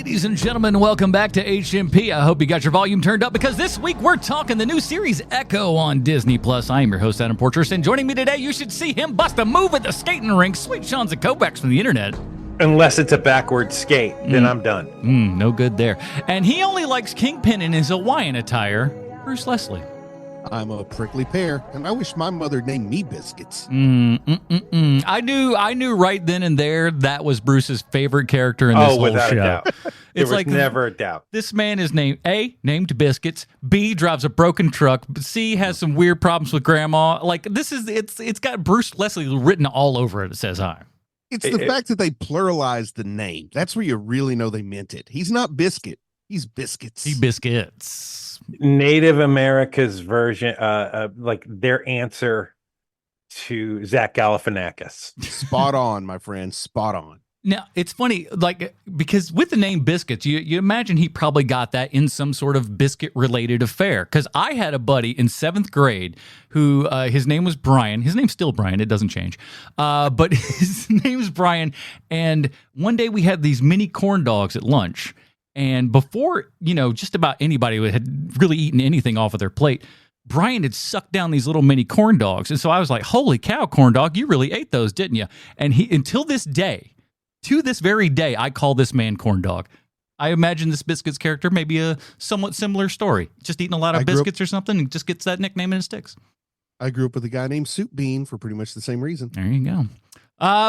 Ladies and gentlemen, welcome back to HMP. I hope you got your volume turned up because this week we're talking the new series Echo on Disney+. I am your host, Adam Portress, and joining me today, you should see him bust a move at the skating rink. Sweet Sean Zakovacs from the internet. Unless it's a backward skate, then I'm done. No good there. And he only likes Kingpin in his Hawaiian attire. Bruce Leslie. I'm a prickly pear, and I wish my mother named me Biscuits. I knew right then and there that was Bruce's favorite character in this whole without show. a doubt. There was never a doubt. This man is named Biscuits. B, drives a broken truck. C, has some weird problems with grandma. Like, it's got Bruce Leslie written all over it. It says hi. It's the fact that they pluralized the name. That's where you really know they meant it. He's not Biscuit. He's Biscuits. He Biscuits. Native America's version, like their answer to Zach Galifianakis. Spot on, my friend. Spot on. Now, it's funny, like, because with the name Biscuits, you imagine he probably got that in some sort of biscuit-related affair. Because I had a buddy in 7th grade who, his name was Brian. His name's still Brian. It doesn't change. But his name's Brian. And one day we had these mini corn dogs at lunch. And before, just about anybody had really eaten anything off of their plate, Brian had sucked down these little mini corn dogs. And so I was like, holy cow, corn dog, you really ate those, didn't you? And to this very day, I call this man Corn Dog. I imagine this Biscuits character may be a somewhat similar story. Just eating a lot of biscuits or something and just gets that nickname and it sticks. I grew up with a guy named Soup Bean for pretty much the same reason. There you go.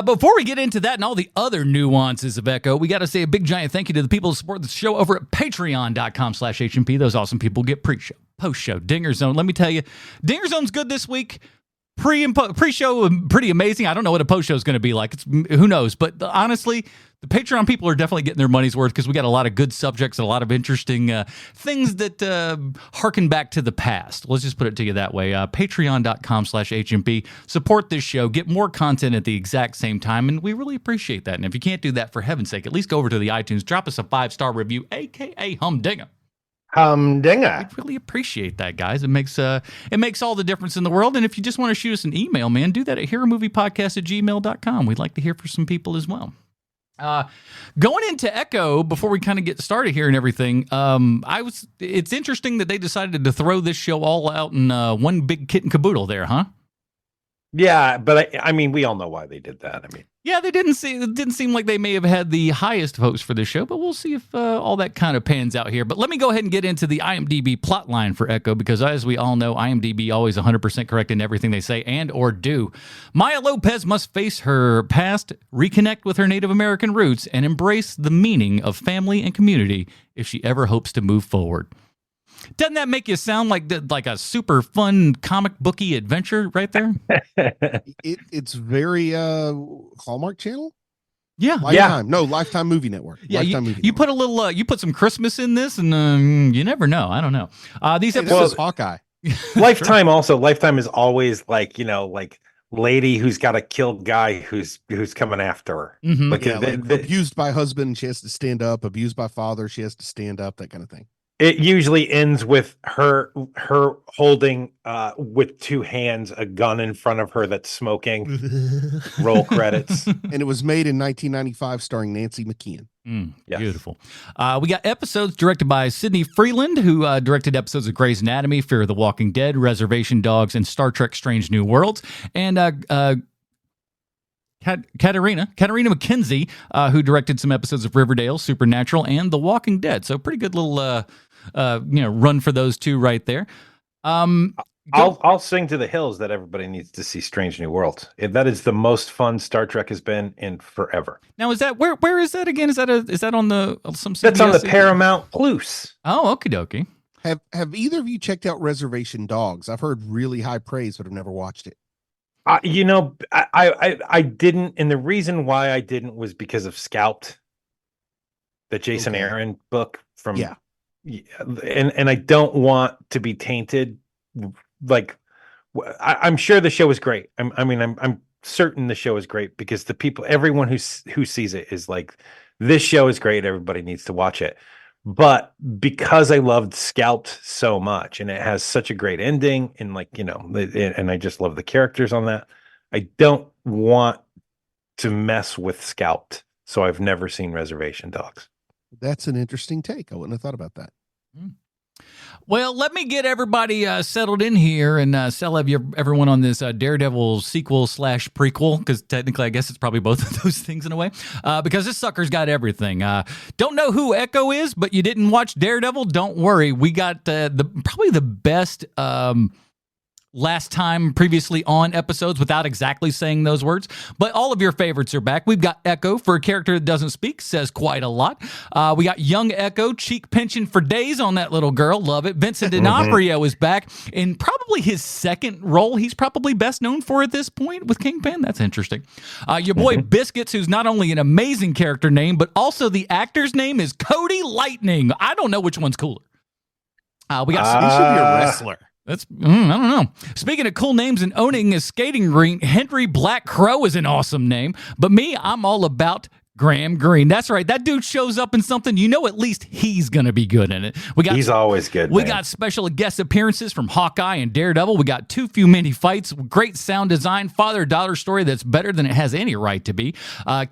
Before we get into that and all the other nuances of Echo, we got to say a big giant thank you to the people who support the show over at patreon.com/HMP. Those awesome people get pre-show, post-show, Dinger Zone. Let me tell you, Dinger Zone's good this week. Pre-show, pretty amazing. I don't know what a post-show is going to be like. Who knows? But honestly, the Patreon people are definitely getting their money's worth because we got a lot of good subjects and a lot of interesting things that harken back to the past. Let's just put it to you that way. Patreon.com/HMP. Support this show. Get more content at the exact same time, and we really appreciate that. And if you can't do that, for heaven's sake, at least go over to the iTunes, drop us a 5-star review, a.k.a. Humdinger. Humdinger. We'd really appreciate that, guys. It makes all the difference in the world. And if you just want to shoot us an email, man, do that at heromoviepodcast@gmail.com. We'd like to hear from some people as well. Going into Echo, before we kind of get started here and everything, it's interesting that they decided to throw this show all out in one big kit and caboodle there, huh? Yeah, but I mean, we all know why they did that. Yeah, it didn't seem like they may have had the highest votes for this show, but we'll see if all that kind of pans out here. But let me go ahead and get into the IMDb plotline for Echo, because as we all know, IMDb always 100% correct in everything they say and or do. Maya Lopez must face her past, reconnect with her Native American roots, and embrace the meaning of family and community if she ever hopes to move forward. Doesn't that make you sound like a super fun comic booky adventure right there? It's very Hallmark Channel. Yeah, Lifetime. No, Lifetime Movie Network. Yeah, Lifetime Movie you put a little, you put some Christmas in this, and you never know. I don't know. These episodes, Hawkeye. Lifetime also. Lifetime is always like lady who's got a killed guy who's coming after her. Mm-hmm. Like abused by husband, she has to stand up. Abused by father, she has to stand up. That kind of thing. It usually ends with her holding with two hands a gun in front of her that's smoking. Roll credits. And it was made in 1995, starring Nancy McKeon. Yes. Beautiful. We got episodes directed by Sidney Freeland, who directed episodes of Grey's Anatomy, Fear of the Walking Dead, Reservation Dogs, and Star Trek: Strange New Worlds. And Katarina McKenzie, who directed some episodes of Riverdale, Supernatural, and The Walking Dead. So pretty good little run for those two right there. I'll sing to the hills that everybody needs to see Strange New Worlds. That is the most fun Star Trek has been in forever. Now, is that where is that again? Is that on the some CBS? That's on the Paramount Plus. Oh, okie dokie. Have either of you checked out Reservation Dogs? I've heard really high praise, but I've never watched it. I didn't, and the reason why I didn't was because of Scalped, the Jason Aaron book from and I don't want to be tainted. Like, I'm sure the show is great. I'm certain the show is great because everyone who sees it is like, this show is great. Everybody needs to watch it. But because I loved Scalped so much and it has such a great ending and and I just love the characters on that, I don't want to mess with Scalped. So I've never seen Reservation Dogs. That's an interesting take. I wouldn't have thought about that. Well, let me get everybody settled in here and everyone on this Daredevil sequel / prequel, because technically I guess it's probably both of those things in a way, because this sucker's got everything. Don't know who Echo is, but you didn't watch Daredevil? Don't worry. We got probably the best last time previously on episodes without exactly saying those words, but all of your favorites are back. We've got Echo for a character that doesn't speak, says quite a lot. We got young Echo, cheek pinching for days on that little girl, love it. Vincent D'Onofrio is back in probably his second role he's probably best known for at this point with Kingpin. That's interesting. Your boy Biscuits, who's not only an amazing character name, but also the actor's name is Cody Lightning. I don't know which one's cooler. We got he should be a wrestler. That's I don't know. Speaking of cool names and owning a skating rink, Henry Black Crow is an awesome name. But me, I'm all about Graham Greene. That's right. That dude shows up in something, you know, at least he's going to be good in it. He's always good. We got special guest appearances from Hawkeye and Daredevil. We got too few many fights, great sound design, father-daughter story that's better than it has any right to be.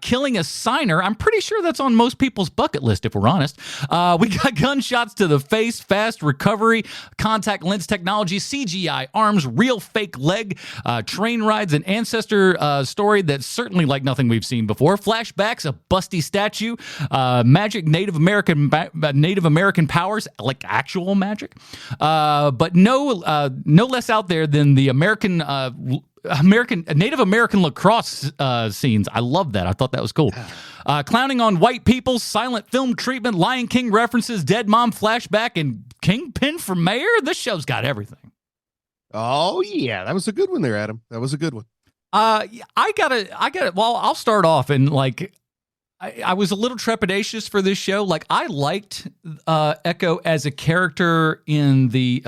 Killing a signer. I'm pretty sure that's on most people's bucket list, if we're honest. We got gunshots to the face, fast recovery, contact lens technology, CGI arms, real fake leg, train rides, an ancestor story that's certainly like nothing we've seen before. Flashbacks, a busty statue, magic Native American powers, like actual magic, but no less out there than the Native American lacrosse scenes. I love that. I thought that was cool. Clowning on white people, silent film treatment, Lion King references, Dead Mom flashback, and Kingpin for mayor. This show's got everything. Oh yeah, that was a good one there, Adam. That was a good one. I gotta. Well, I'll start off and like. I was a little trepidatious for this show. Like, I liked Echo as a character in the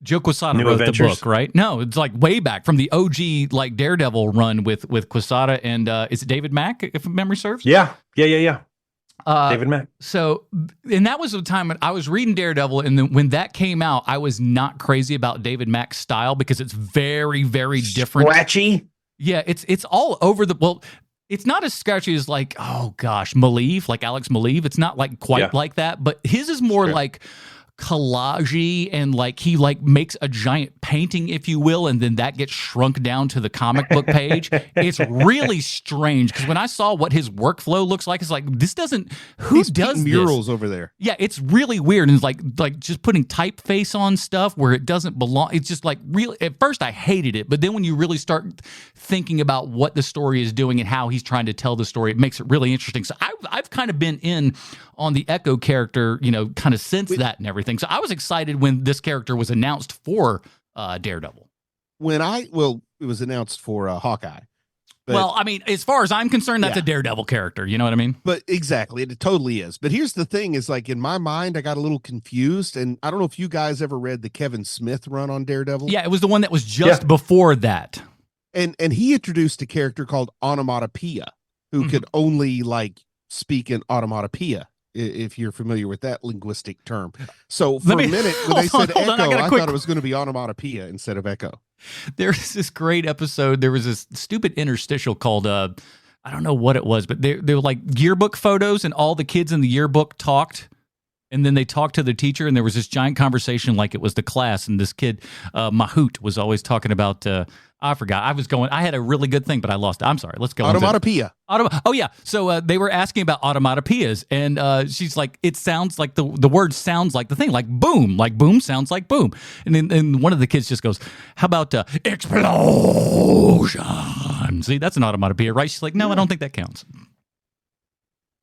Joe Quesada New wrote Adventures? the book, right? No, it's like way back from the OG like Daredevil run with Quesada and is it David Mack, if memory serves? Yeah. David Mack. So, and that was the time when I was reading Daredevil, and then when that came out, I was not crazy about David Mack's style because it's very, very different. Scratchy. Yeah, it's all over the well. It's not as sketchy as like, oh gosh, Maleev, like Alex Maleev. It's not like quite like that, but his is more like collage-y, and like he like makes a giant painting, if you will, and then that gets shrunk down to the comic book page. It's really strange because when I saw what his workflow looks like, it's like this doesn't. Who does murals this? over there? Yeah, it's really weird, and it's like just putting typeface on stuff where it doesn't belong. It's just like really. At first, I hated it, but then when you really start thinking about what the story is doing and how he's trying to tell the story, it makes it really interesting. So I've kind of been in on the Echo character, you know, kind of since that and everything. So I was excited when this character was announced for Daredevil. It was announced for Hawkeye. But, well, I mean, as far as I'm concerned, that's a Daredevil character. You know what I mean? But exactly, it totally is. But here's the thing: is like in my mind, I got a little confused, and I don't know if you guys ever read the Kevin Smith run on Daredevil. Yeah, it was the one that was just before that. And he introduced a character called Onomatopoeia, who could only like speak in onomatopoeia, if you're familiar with that linguistic term. So for a minute, when they said Echo, I thought it was going to be onomatopoeia instead of Echo. There's this great episode. There was this stupid interstitial called, I don't know what it was, but they were like yearbook photos, and all the kids in the yearbook talked. And then they talked to the teacher, and there was this giant conversation like it was the class. And this kid, Mahout, was always talking about, I forgot. I had a really good thing, but I lost it. I'm sorry. Let's go. Onomatopoeia. Oh, yeah. So they were asking about onomatopoeias, and she's like, it sounds like the word sounds like the thing, like boom sounds like boom. And then one of the kids just goes, how about explosion? See, that's an onomatopoeia, right? She's like, no, I don't think that counts.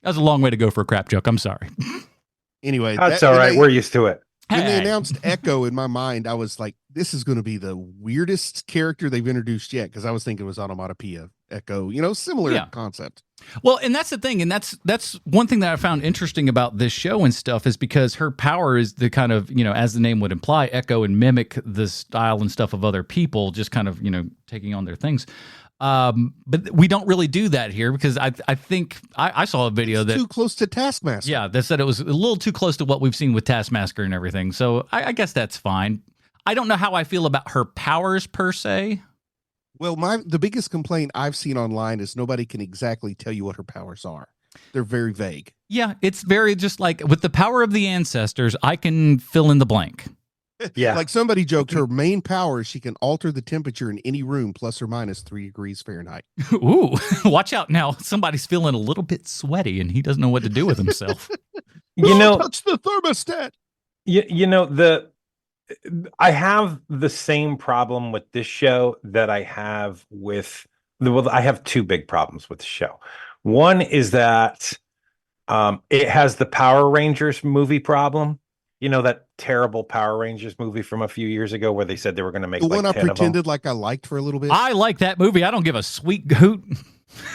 That was a long way to go for a crap joke. I'm sorry. Anyway, that's all right. We're used to it. When they announced Echo, in my mind, I was like, this is going to be the weirdest character they've introduced yet, because I was thinking it was onomatopoeia, Echo, similar concept. Well, and that's the thing, and that's one thing that I found interesting about this show and stuff is because her power is the kind of, as the name would imply, echo and mimic the style and stuff of other people, just kind of, taking on their things. But we don't really do that here because I think I saw a video too close to Taskmaster. Yeah, that said it was a little too close to what we've seen with Taskmaster and everything. So I guess that's fine. I don't know how I feel about her powers per se. Well, the biggest complaint I've seen online is nobody can exactly tell you what her powers are. They're very vague. Yeah, it's very just like with the power of the ancestors, I can fill in the blank. Yeah. Like somebody joked, her main power is she can alter the temperature in any room plus or minus 3 degrees Fahrenheit. Ooh, watch out now. Somebody's feeling a little bit sweaty and he doesn't know what to do with himself. Touch the thermostat. I have the same problem with this show that I have with I have two big problems with the show. One is that it has the Power Rangers movie problem. You know, that terrible Power Rangers movie from a few years ago where they said they were going to make the one like I 10 pretended like I liked for a little bit. I like that movie. I don't give a sweet hoot.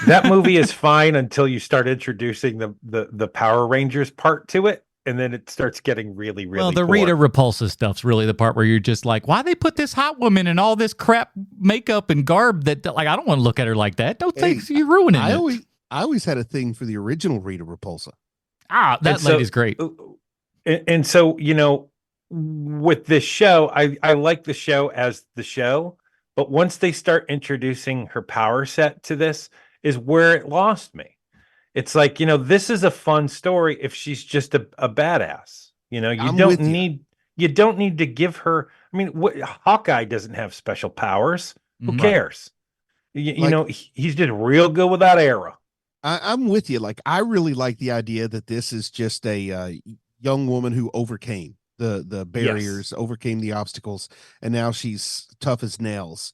That movie is fine until you start introducing the Power Rangers part to it. And then it starts getting really, really well, the poor. Rita Repulsa stuff's really the part where you're just like, why they put this hot woman in all this crap makeup and garb that like I don't want to look at her like that. Don't think you're ruining it. I always had a thing for the original Rita Repulsa. That lady's great. And so, you know, with this show, I like the show as the show, but once they start introducing her power set to this is where it lost me. It's like, you know, this is a fun story if she's just a badass. You know, you don't need to give her. I mean, Hawkeye doesn't have special powers. Who cares? You know, he's just real good with that arrow. I'm with you. Like, I really like the idea that this is just a young woman who overcame the barriers, overcame the obstacles, and now she's tough as nails.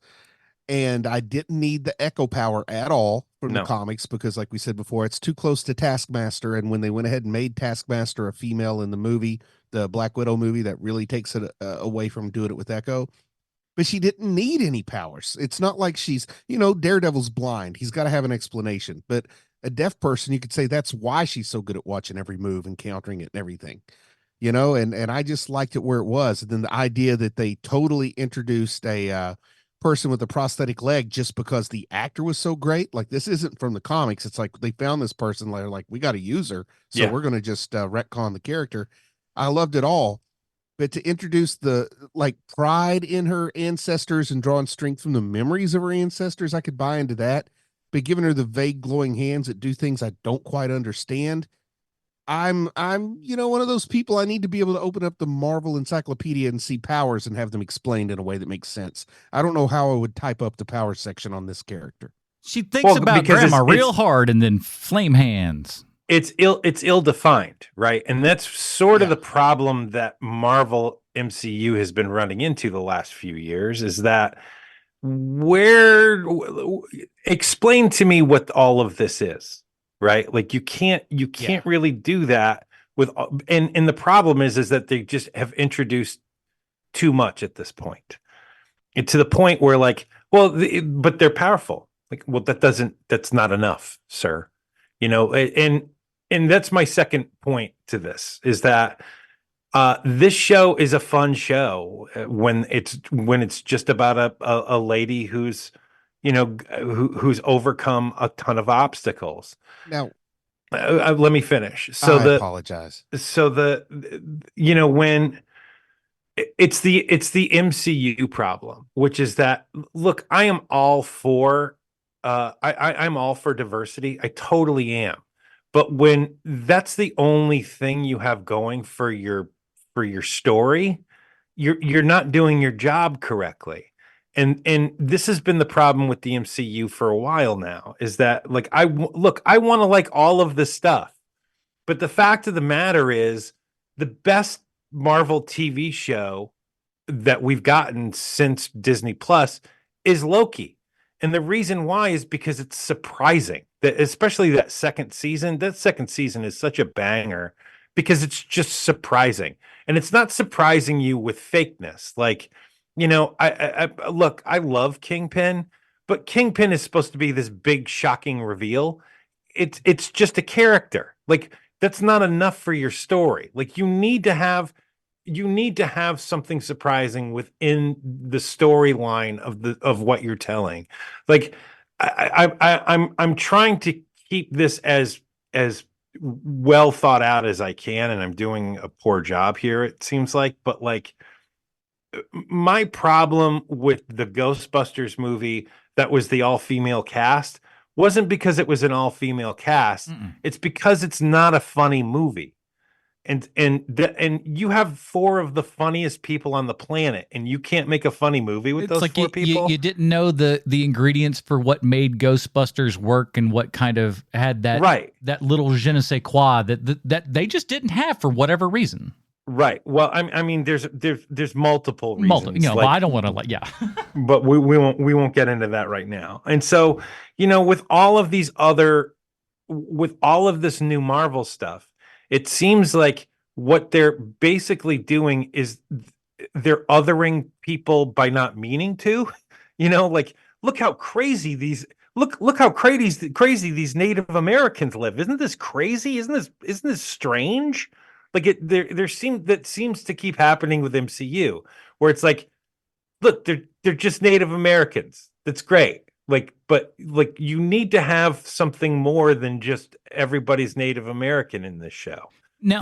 And I didn't need the Echo power at all from the comics because, like we said before, it's too close to Taskmaster. And when they went ahead and made Taskmaster a female in the movie, the Black Widow movie, that really takes it away from doing it with Echo. But she didn't need any powers. It's not like she's, you know, Daredevil's blind. He's got to have an explanation. But a deaf person, you could say that's why she's so good at watching every move and countering it and everything. You know, and I just liked it where it was. And then the idea that they totally introduced a person with a prosthetic leg just because the actor was so great. Like, this isn't from the comics. It's like they found this person, they're like, we got to use her, so we're going to just retcon the character. I loved it all. But to introduce the like pride in her ancestors and drawing strength from the memories of her ancestors, I could buy into that. But giving her the vague glowing hands that do things I don't quite understand, I'm you know, one of those people. I need to be able to open up the Marvel encyclopedia and see powers and have them explained in a way that makes sense. I don't know how I would type up the power section on this character. She thinks about grandma real hard and then flame hands. It's ill-defined, right? And that's sort of the problem that Marvel MCU has been running into the last few years, is that explain to me what all of this is. Right? Like you can't really do that with, and the problem is that they just have introduced too much at this point. And to the point where like, well, but they're powerful. Like, well, that's not enough, sir. You know, and that's my second point to this is that this show is a fun show when it's just about a lady who's, you know, who's overcome a ton of obstacles. Now, let me finish. I apologize. So you know, when it's the MCU problem, which is that, look, I am all for, I'm all for diversity. I totally am. But when that's the only thing you have going for your story, you're not doing your job correctly. And this has been the problem with the MCU for a while now, is that like I want to like all of this stuff, but the fact of the matter is the best Marvel TV show that we've gotten since Disney Plus is Loki. And the reason why is because it's surprising that, especially that second season is such a banger because it's just surprising. And it's not surprising you with fakeness. Like, you know, I look, I love Kingpin, but Kingpin is supposed to be this big shocking reveal. It's just a character. Like, that's not enough for your story. Like, you need to have something surprising within the storyline of what you're telling. Like, I'm trying to keep this as well thought out as I can, and I'm doing a poor job here, it seems like. But like, my problem with the Ghostbusters movie that was the all-female cast wasn't because it was an all-female cast. Mm-mm. It's because it's not a funny movie. And you have 4 of the funniest people on the planet, and you can't make a funny movie with It's those like 4 people. You didn't know the ingredients for what made Ghostbusters work and what kind of had that little je ne sais quoi that they just didn't have for whatever reason. Right. Well, I mean, there's multiple reasons. But I don't want to but we won't get into that right now. And so, with all of this new Marvel stuff, it seems like what they're basically doing is they're othering people by not meaning to. Like, look how crazy these Native Americans live. Isn't this crazy? Isn't this strange? Like there seems to keep happening with MCU, where it's like, look, they're just Native Americans. That's great. But you need to have something more than just everybody's Native American in this show. Now,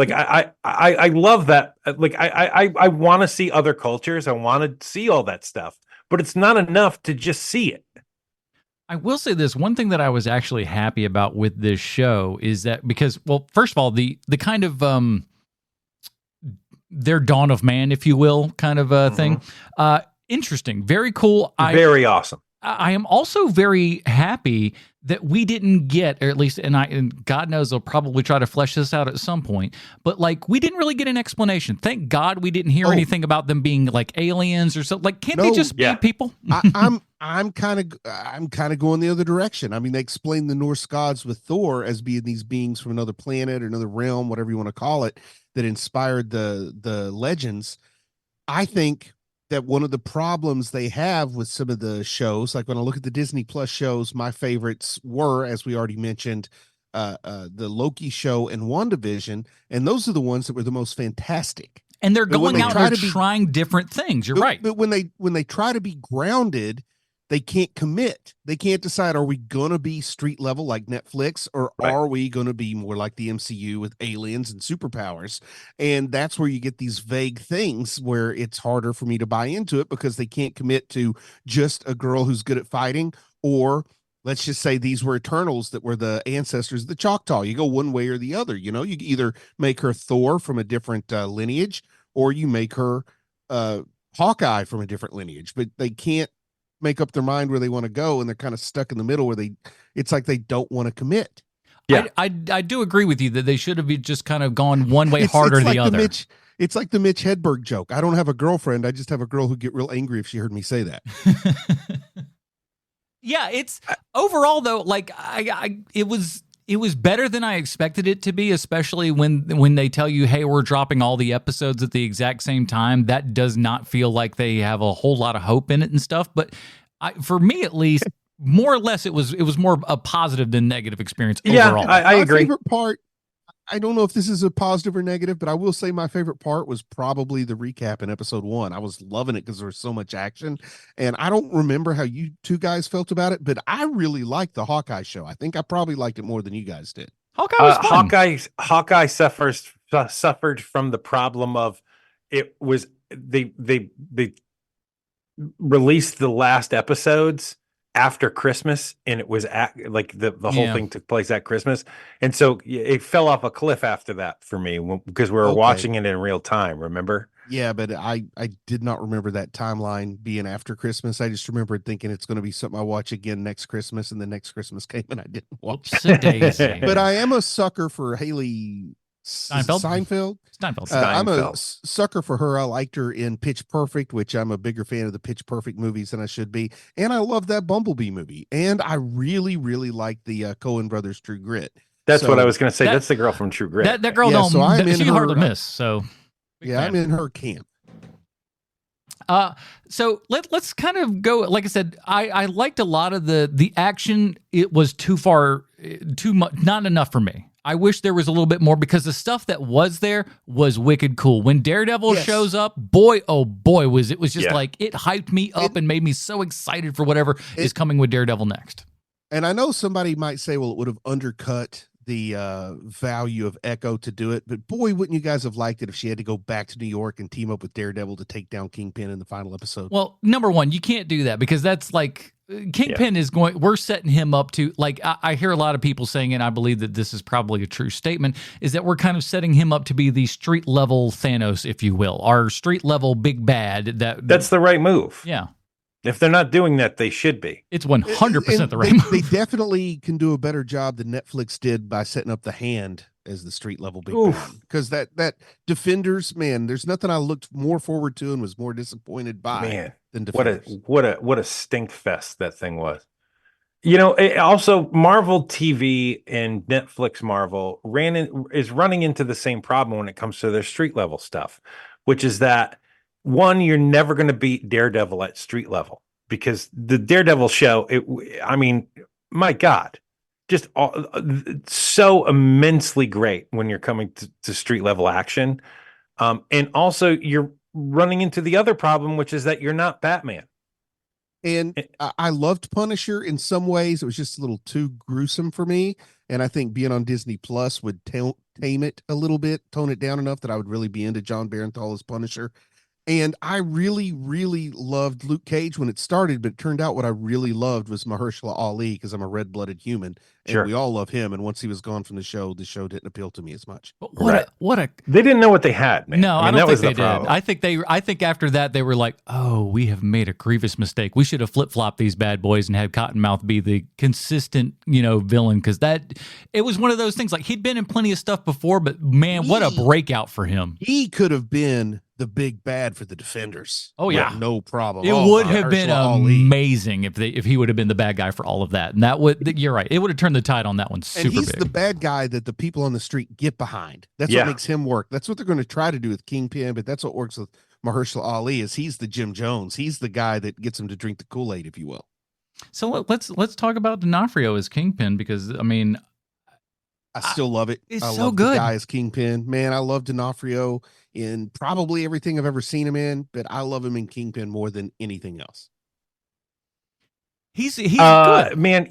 I love that. I want to see other cultures. I want to see all that stuff, but it's not enough to just see it. I will say this one thing that I was actually happy about with this show is that because, well, first of all, the kind of their Dawn of Man, if you will, kind of thing. Interesting, very cool. Very awesome. I am also very happy that we didn't get, or at least, and God knows they'll probably try to flesh this out at some point, but we didn't really get an explanation. Thank God we didn't hear anything about them being like aliens or something. Can't they just be people? I'm kind of going the other direction. I mean, they explain the Norse gods with Thor as being these beings from another planet or another realm, whatever you want to call it, that inspired the legends. I think that one of the problems they have with some of the shows, like when I look at the Disney Plus shows, my favorites were, as we already mentioned, the Loki show and WandaVision, and those are the ones that were the most fantastic. And they're going out and trying different things. You're right. But when they try to be grounded, they can't commit. They can't decide, are we going to be street level like Netflix, or are we going to be more like the MCU with aliens and superpowers? And that's where you get these vague things where it's harder for me to buy into it, because they can't commit to just a girl who's good at fighting, or let's just say these were Eternals that were the ancestors of the Choctaw. You go one way or the other. You either make her Thor from a different lineage, or you make her Hawkeye from a different lineage, but they can't make up their mind where they want to go, and they're kind of stuck in the middle where it's like they don't want to commit. Yeah, I do agree with you that they should have just kind of gone one way harder than the other. It's like the Mitch Hedberg joke. I don't have a girlfriend. I just have a girl who get real angry if she heard me say that. Yeah, it's overall though, it was better than I expected it to be, especially when they tell you, hey, we're dropping all the episodes at the exact same time. That does not feel like they have a whole lot of hope in it and stuff. But for me, at least, more or less, it was more a positive than negative experience overall. Yeah, I agree. My favorite part, I don't know if this is a positive or negative, but I will say my favorite part was probably the recap in episode 1. I was loving it because there was so much action. And I don't remember how you two guys felt about it, but I really liked the Hawkeye show. I think I probably liked it more than you guys did. Hawkeye was fun. Hawkeye suffered from the problem of it was they released the last episodes after Christmas, and it was the whole thing took place at Christmas, and so it fell off a cliff after that for me because we were watching it in real time. Remember? Yeah, but I did not remember that timeline being after Christmas. I just remembered thinking it's going to be something I watch again next Christmas, and the next Christmas came and I didn't watch it. But I am a sucker for Haley Steinfeld. I'm a sucker for her. I liked her in Pitch Perfect, which I'm a bigger fan of the Pitch Perfect movies than I should be. And I love that Bumblebee movie. And I really, really like the Coen Brothers True Grit. That's what I was going to say. That's the girl from True Grit. That girl she hardly miss. So yeah, I'm in her camp. So let's kind of go. Like I said, I liked a lot of the action. It was too much, not enough for me. I wish there was a little bit more, because the stuff that was there was wicked cool. When Daredevil shows up, boy, oh boy, was it just like it hyped me up and made me so excited for whatever is coming with Daredevil next. And I know somebody might say, well, it would have undercut the value of Echo to do it, but boy, wouldn't you guys have liked it if she had to go back to New York and team up with Daredevil to take down Kingpin in the final episode? Well, number one, you can't do that, because that's like Kingpin is going, we're setting him up to, like, I hear a lot of people saying, and I believe that this is probably a true statement, is that we're kind of setting him up to be the street level Thanos, if you will, our street level big bad. That's the right move. Yeah. If they're not doing that, they should be. It's 100% the right move. They definitely can do a better job than Netflix did by setting up the Hand as the street level big bad. Because that Defenders, man, there's nothing I looked more forward to and was more disappointed by than Defenders. What a stink fest that thing was. You know, also Marvel TV and Netflix Marvel is running into the same problem when it comes to their street level stuff, which is that one, you're never going to beat Daredevil at street level because the Daredevil show, I mean, my God, just so immensely great when you're coming to street level action. And also you're running into the other problem, which is that you're not Batman. And I loved Punisher in some ways. It was just a little too gruesome for me. And I think being on Disney Plus would tame it a little bit, tone it down enough that I would really be into John Barenthal as Punisher. And I really, really loved Luke Cage when it started, but it turned out what I really loved was Mahershala Ali because I'm a red-blooded human, and we all love him. And once he was gone from the show didn't appeal to me as much. They didn't know what they had, man. No, I don't think they did. I think after that they were like, oh, we have made a grievous mistake. We should have flip-flopped these bad boys and had Cottonmouth be the consistent, villain, because it was one of those things. Like, he'd been in plenty of stuff before, but man, what a breakout for him. He could have been the big bad for the Defenders. Oh yeah, no problem. It would have been amazing if he would have been the bad guy for all of that, and you're right. It would have turned the tide on that one super big. And he's the bad guy that the people on the street get behind. That's what makes him work. That's what they're going to try to do with Kingpin, but that's what works with Mahershala Ali. Is he's the Jim Jones. He's the guy that gets him to drink the Kool-Aid, if you will. So let's talk about D'Onofrio as Kingpin because I mean, I still love it. It's I so love good. The guy as Kingpin. Man, I love D'Onofrio in probably everything I've ever seen him in, but I love him in Kingpin more than anything else. He's good, man.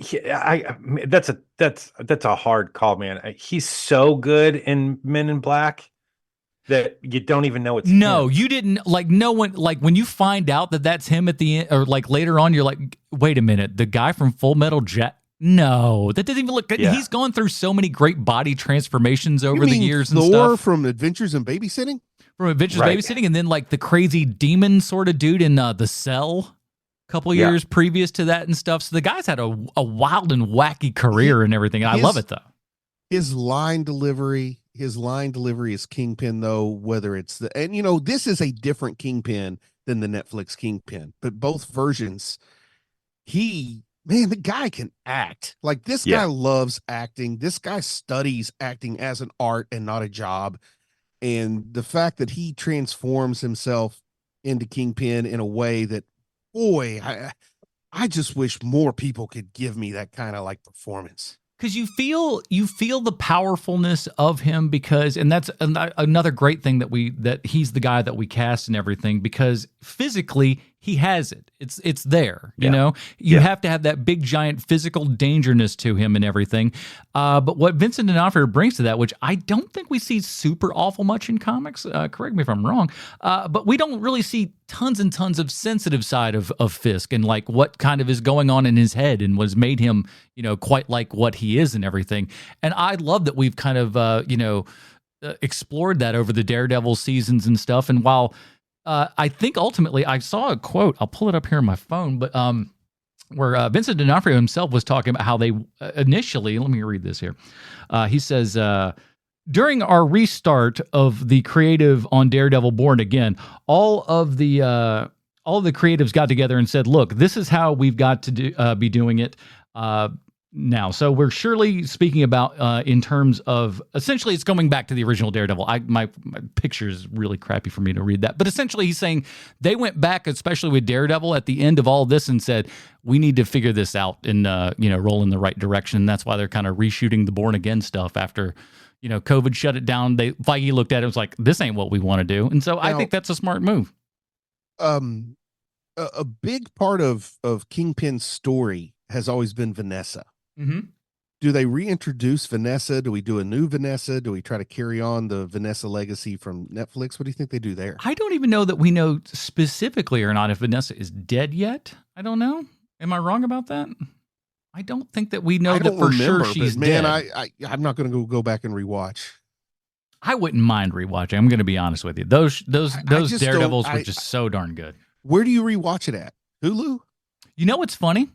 That's a hard call, man. He's so good in Men in Black that you don't even know it's him. You didn't no one when you find out that that's him at the end or later on, you're like, wait a minute, the guy from Full Metal Jacket. No, that doesn't even look good. Yeah. He's gone through so many great body transformations over the years and stuff. From Adventures in Babysitting? From Adventures in Babysitting, and then the crazy demon sort of dude in The Cell a couple years previous to that and stuff. So the guy's had a wild and wacky career and everything. And I love it, though. His line delivery is Kingpin, though, whether it's this is a different Kingpin than the Netflix Kingpin, but both versions, man, the guy can act. Like, this guy loves acting. This guy studies acting as an art and not a job. And the fact that he transforms himself into Kingpin in a way that, boy, I just wish more people could give me that kind of performance. Because you feel the powerfulness of him and that's another great thing that he's the guy that we cast and everything, because physically he has it. It's there, you know. You have to have that big giant physical dangerousness to him and everything. But what Vincent D'Onofrio brings to that, which I don't think we see super awful much in comics. Correct me if I'm wrong. But we don't really see tons and tons of sensitive side of Fisk and what kind of is going on in his head and was made him, quite like what he is and everything. And I love that we've kind of, explored that over the Daredevil seasons and stuff. And while I think ultimately I saw a quote, I'll pull it up here on my phone, but where Vincent D'Onofrio himself was talking about how they initially, let me read this here. He says, during our restart of the creative on Daredevil Born Again, all of the creatives got together and said, look, this is how we've got to be doing it now. So we're surely speaking about in terms of, essentially it's going back to the original Daredevil. My picture is really crappy for me to read that, but essentially he's saying they went back, especially with Daredevil at the end of all this, and said, we need to figure this out and roll in the right direction. That's why they're kind of reshooting the Born Again stuff after COVID shut it down. Feige looked at it and was like, this ain't what we want to do. And so I think that's a smart move. A big part of Kingpin's story has always been Vanessa. Mm-hmm. Do they reintroduce Vanessa? Do we do a new Vanessa? Do we try to carry on the Vanessa legacy from Netflix? What do you think they do there? I don't even know that we know specifically or not if Vanessa is dead yet. I don't know. Am I wrong about that? I don't think that we know that for sure she's dead. I'm not going to go back and rewatch. I wouldn't mind rewatching. I'm going to be honest with you. Those Daredevils were just so darn good. Where do you rewatch it at? Hulu? You know what's funny?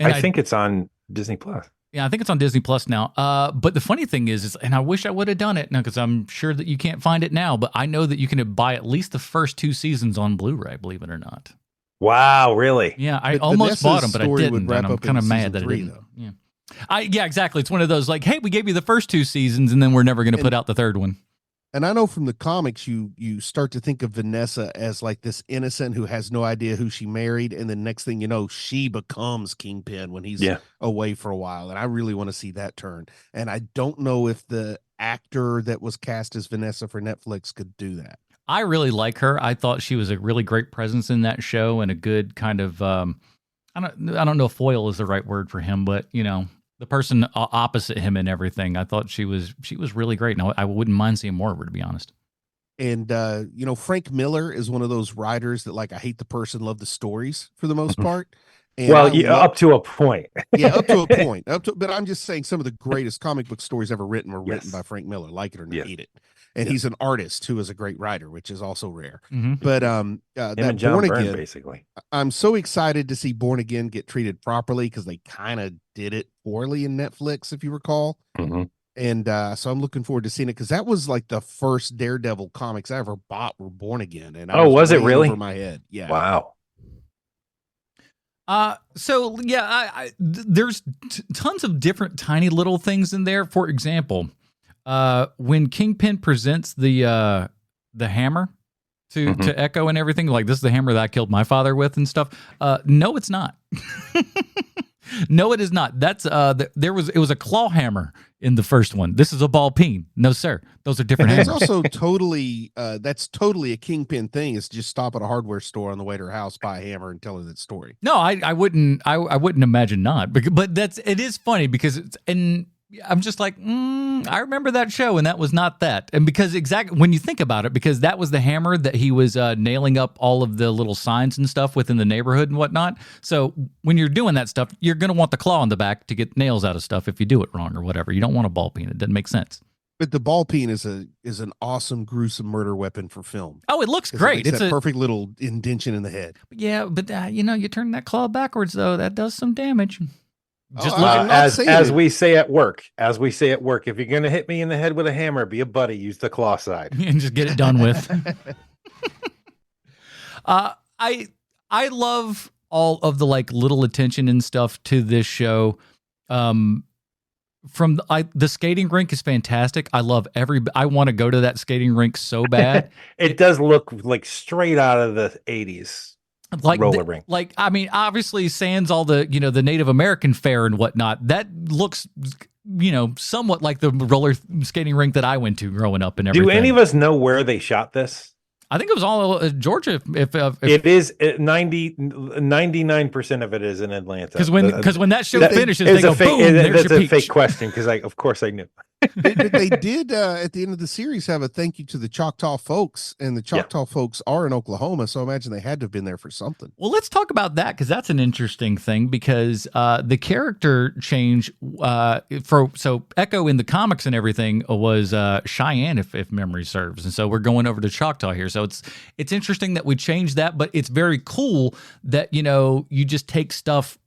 And I think it's on Disney Plus. Yeah, I think it's on Disney Plus now. But the funny thing is, and I wish I would have done it now because I'm sure that you can't find it now. But I know that you can buy at least the first 2 seasons on Blu-ray. Believe it or not. Wow, really? Yeah, I almost bought them, but I didn't. And I'm kind of mad that I didn't. Though. Yeah, exactly. It's one of those like, hey, we gave you the first 2 seasons, and then we're never going to put out the third one. And I know from the comics, you start to think of Vanessa as like this innocent who has no idea who she married, and then next thing you know, she becomes Kingpin when he's away for a while. And I really want to see that turn. And I don't know if the actor that was cast as Vanessa for Netflix could do that. I really like her. I thought she was a really great presence in that show and a good kind of I don't know if foil is the right word for him, but you know, the person opposite him and everything. I thought she was really great. Now I wouldn't mind seeing more of her, to be honest. And you know, Frank Miller is one of those writers that like I hate the person, love the stories for the most part. And up to a point. Up to a point. But I'm just saying some of the greatest comic book stories ever written were written by Frank Miller, like it or not, hate it. And he's an artist who is a great writer, which is also rare. Mm-hmm. But that Born Again, basically. I'm so excited to see Born Again get treated properly because they kind of did it poorly in Netflix, if you recall. Mm-hmm. And so I'm looking forward to seeing it because that was like the first Daredevil comics I ever bought were Born Again. And was it really? Over my head. Yeah. Wow. So yeah, there's tons of different tiny little things in there. For example, when Kingpin presents the hammer to Echo and everything, like this is the hammer that I killed my father with and stuff. No, it's not. No, it is not. That's it was a claw hammer in the first one. This is a ball peen. No, sir. Those are different hammers. That's also totally that's totally a Kingpin thing. Is just stop at a hardware store on the way to her house, buy a hammer, and tell her that story. No, I wouldn't imagine not. But it is funny because I'm just like, I remember that show, and that was not that. And because exactly when you think about it, because that was the hammer that he was nailing up all of the little signs and stuff within the neighborhood and whatnot. So when you're doing that stuff, you're going to want the claw on the back to get nails out of stuff if you do it wrong or whatever. You don't want a ball peen. It doesn't make sense. But the ball peen is an awesome, gruesome murder weapon for film. Oh, it looks great. It's a perfect little indention in the head. Yeah, but you turn that claw backwards, though, that does some damage. Just as we say at work, if you're gonna hit me in the head with a hammer, be a buddy, use the claw side and just get it done with. I love all of the like little attention and stuff to this show. From the skating rink is fantastic. I love I want to go to that skating rink so bad. It does look like straight out of the 80s. Like roller rink. Like, I mean, obviously sans all the, the Native American fair and whatnot, that looks, somewhat like the roller skating rink that I went to growing up and everything. Do any of us know where they shot this? I think it was all Georgia. If it is 99% of it is in Atlanta. Because when that show finishes, they go, boom, there's that's your a peach. fake question because of course I knew. They did at the end of the series have a thank you to the Choctaw folks, and the Choctaw folks are in Oklahoma, so I imagine they had to have been there for something. Well, let's talk about that because that's an interesting thing because the character change so Echo in the comics and everything was Cheyenne, if memory serves, and so we're going over to Choctaw here. So it's interesting that we changed that, but it's very cool that you just take stuff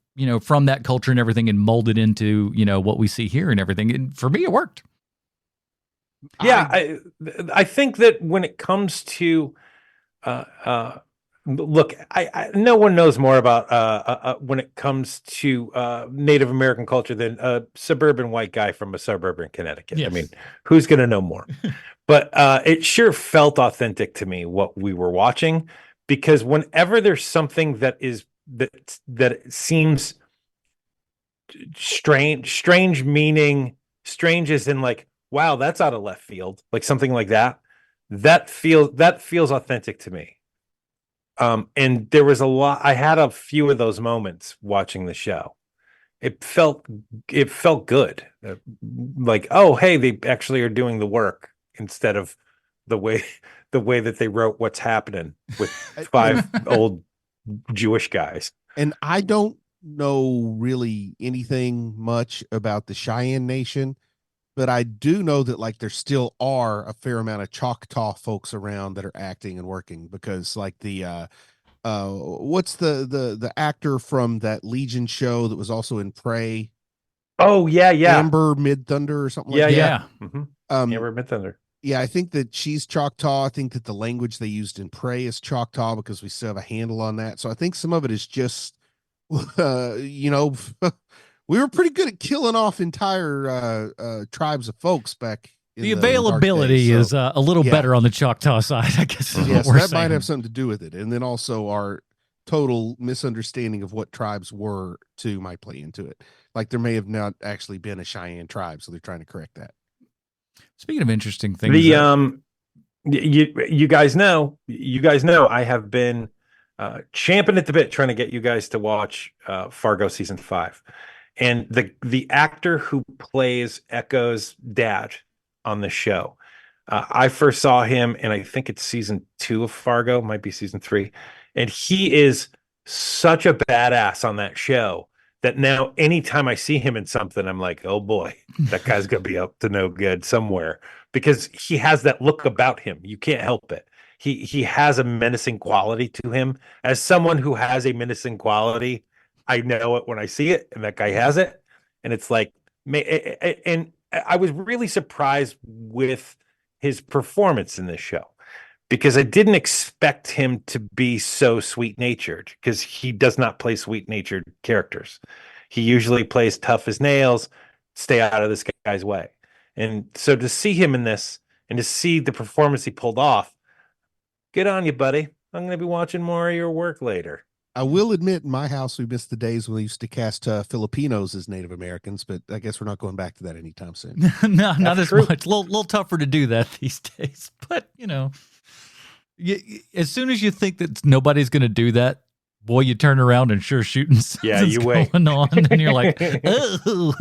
from that culture and everything and mold it into, what we see here and everything. And for me, it worked. Yeah. I think that when it comes to, look, no one knows more about, when it comes to, Native American culture than a suburban white guy from a suburban Connecticut. Yes. I mean, who's going to know more? But, it sure felt authentic to me what we were watching, because whenever there's something that seems strange meaning strange as in like, wow, that's out of left field, like something like that feels authentic to me. And there was I had a few of those moments watching the show. It felt good, like, oh, hey, they actually are doing the work instead of the way that they wrote what's happening with 5 old Jewish guys. And I don't know really anything much about the Cheyenne Nation, but I do know that like there still are a fair amount of Choctaw folks around that are acting and working, because like what's the actor from that Legion show that was also in Prey? Oh yeah, Amber Midthunder or something like that. Yeah. Mm-hmm. Um, Amber Midthunder. Yeah, I think that she's Choctaw. I think that the language they used in Prey is Choctaw, because we still have a handle on that. So I think some of it is just, you know, we were pretty good at killing off entire tribes of folks back in the availability days, is a little better on the Choctaw side, I guess. Yes, that might have something to do with it. And then also our total misunderstanding of what tribes were too might play into it. Like there may have not actually been a Cheyenne tribe, so they're trying to correct that. Speaking of interesting things, you guys know I have been champing at the bit trying to get you guys to watch Fargo season 5, and the actor who plays Echo's dad on the show, I first saw him, and I think it's season 2 of Fargo, might be season 3, and he is such a badass on that show that now anytime I see him in something, I'm like, oh boy, that guy's gonna be up to no good somewhere, because he has that look about him. You can't help it. He has a menacing quality to him. As someone who has a menacing quality, I know it when I see it, and that guy has it. And it's like, and I was really surprised with his performance in this show, because I didn't expect him to be so sweet-natured, because he does not play sweet-natured characters. He usually plays tough as nails, stay out of this guy's way. And so to see him in this and to see the performance he pulled off, good on you, buddy. I'm going to be watching more of your work later. I will admit, in my house, we missed the days when we used to cast Filipinos as Native Americans, but I guess we're not going back to that anytime soon. No, not as much. A little tougher to do that these days. But, you know, as soon as you think that nobody's going to do that, boy, you turn around and sure shooting you wait going on, and you're like, oh.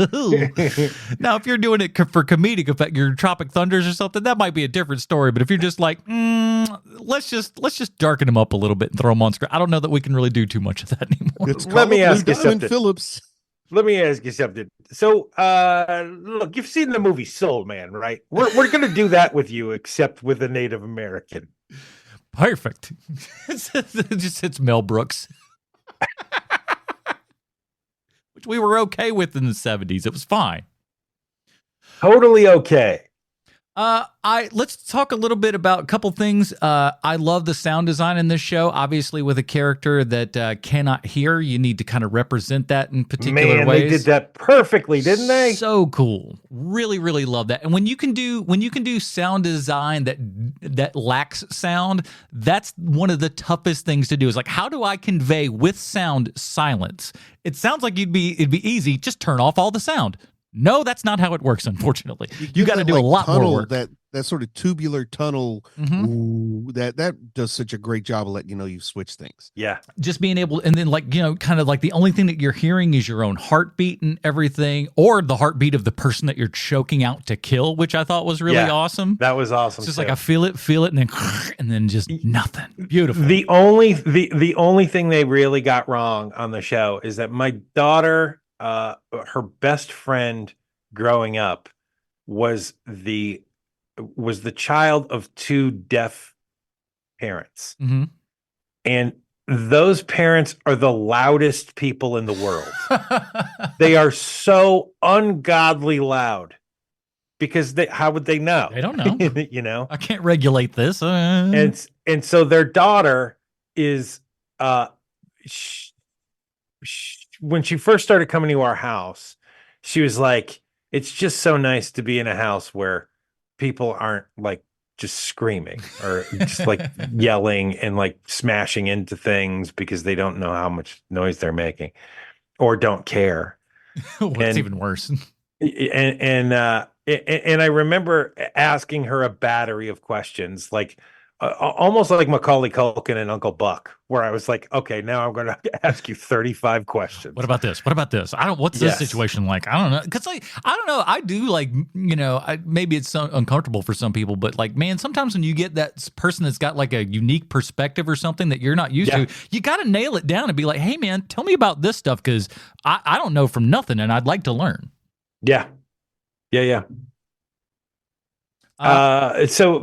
Now, if you're doing it for comedic effect, your Tropic Thunders or something, that might be a different story. But if you're just like, let's just darken them up a little bit and throw them on screen, I don't know that we can really do too much of that anymore. Let me ask you something, Phillips. Let me ask you something. So, look, you've seen the movie Soul Man, right? We're going to do that with you, except with a Native American. Perfect. It's Mel Brooks, which we were okay with in the 70s. It was fine. Totally okay. Let's talk a little bit about a couple things. I love the sound design in this show. Obviously, with a character that cannot hear, you need to kind of represent that in particular ways. They did that perfectly, didn't they? So cool. Really, really love that. And when you can do sound design that lacks sound, that's one of the toughest things to do. Is like, how do I convey with sound silence? It sounds like it'd be easy. Just turn off all the sound. No, that's not how it works, unfortunately. You got to do a lot more work. That sort of tubular tunnel, that does such a great job of letting you know you've switched things. Yeah. Just being able, and then like, you know, kind of like the only thing that you're hearing is your own heartbeat and everything, or the heartbeat of the person that you're choking out to kill, which I thought was really awesome. That was awesome. It's just like I feel it, and then just nothing. Beautiful. The only thing they really got wrong on the show is that my daughter, her best friend growing up was the child of 2 deaf parents. Mm-hmm. And those parents are the loudest people in the world. They are so ungodly loud, because how would they know? They don't know. You know, I can't regulate this. And so their daughter is, when she first started coming to our house, she was like, it's just so nice to be in a house where people aren't like just screaming or just like yelling and like smashing into things because they don't know how much noise they're making or don't care. What's even worse. And I remember asking her a battery of questions like, almost like Macaulay Culkin and Uncle Buck, where I was like, okay, now I'm going to ask you 35 questions. What about this? What about this? What's this situation like? I don't know. Cause like, I don't know. I do like, maybe it's so uncomfortable for some people, but like, man, sometimes when you get that person that's got like a unique perspective or something that you're not used to, you got to nail it down and be like, hey man, tell me about this stuff. Cause I don't know from nothing and I'd like to learn. Yeah. So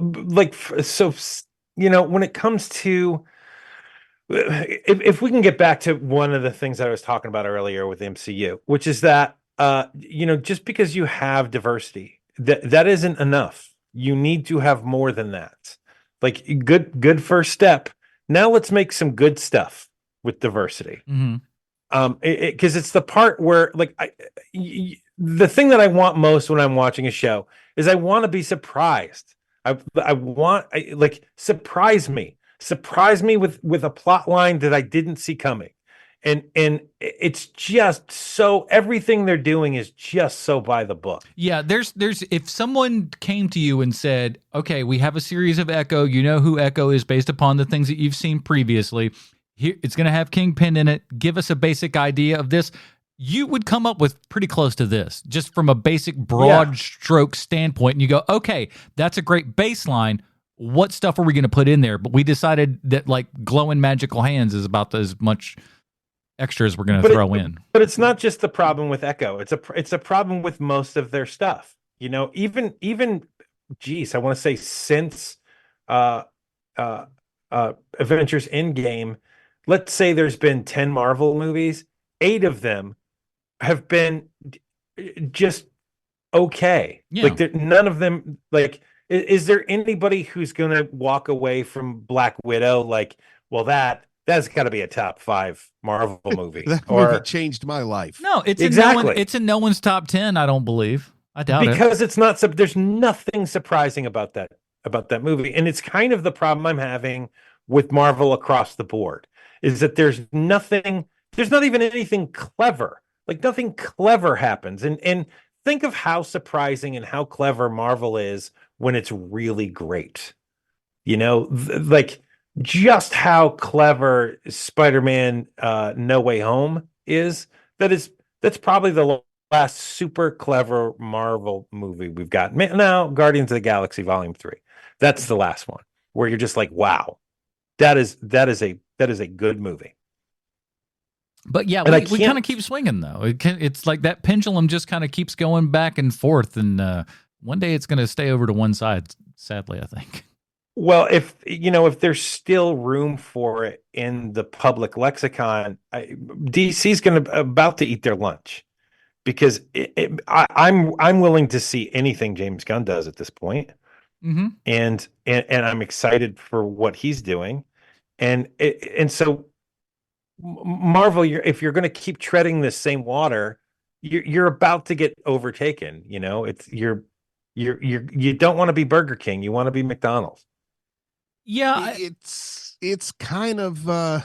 when it comes to, if we can get back to one of the things I was talking about earlier with MCU, which is that, just because you have diversity, that isn't enough. You need to have more than that. Like good first step. Now let's make some good stuff with diversity. Mm-hmm. Because it's the part where the thing that I want most when I'm watching a show is I want to be surprised. I want surprise me with a plot line that I didn't see coming. And it's just so everything they're doing is just so by the book. Yeah, there's if someone came to you and said, "Okay, we have a series of Echo. You know who Echo is based upon the things that you've seen previously. Here, it's going to have Kingpin in it. Give us a basic idea of this." You would come up with pretty close to this, just from a basic broad stroke standpoint. And you go, okay, that's a great baseline. What stuff are we going to put in there? But we decided that like glowing magical hands is about as much extra as we're going to throw in. But it's not just the problem with Echo. It's a problem with most of their stuff. Even geez, I want to say since Avengers Endgame, let's say there's been 10 Marvel movies, 8 of them have been just okay. Yeah. Like none of them, like, is there anybody who's going to walk away from Black Widow like, well, that's got to be a top 5 Marvel movie? That movie changed my life. No, it's exactly. It's in no one's top 10. I don't believe. I doubt it, because it's not. There's nothing surprising about that movie, and it's kind of the problem I'm having with Marvel across the board. Is that there's nothing. There's not even anything clever. Like nothing clever happens. And think of how surprising and how clever Marvel is when it's really great. Like just how clever Spider-Man No Way Home is. That's probably the last super clever Marvel movie we've got. Now, Guardians of the Galaxy Volume 3. That's the last one where you're just like, wow, that is a good movie. But yeah, we kind of keep swinging though. It's like that pendulum just kind of keeps going back and forth, and one day it's going to stay over to one side. Sadly, I think. Well, if there's still room for it in the public lexicon, DC's about to eat their lunch, because I'm willing to see anything James Gunn does at this point, and I'm excited for what he's doing, and so. Marvel, if you're going to keep treading this same water, you're about to get overtaken. It's you don't want to be Burger King, you want to be McDonald's. Yeah, it's kind of I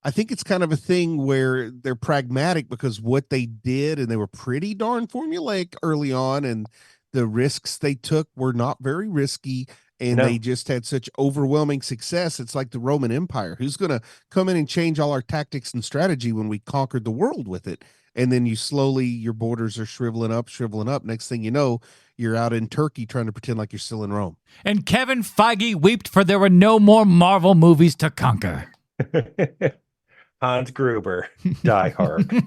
think it's kind of a thing where they're pragmatic, because what they did, and they were pretty darn formulaic early on, and the risks they took were not very risky. And they just had such overwhelming success. It's like the Roman Empire. Who's going to come in and change all our tactics and strategy when we conquered the world with it? And then your borders are shriveling up. Next thing you know, you're out in Turkey trying to pretend like you're still in Rome. And Kevin Feige wept, for there were no more Marvel movies to conquer. Hans Gruber, Die Hard.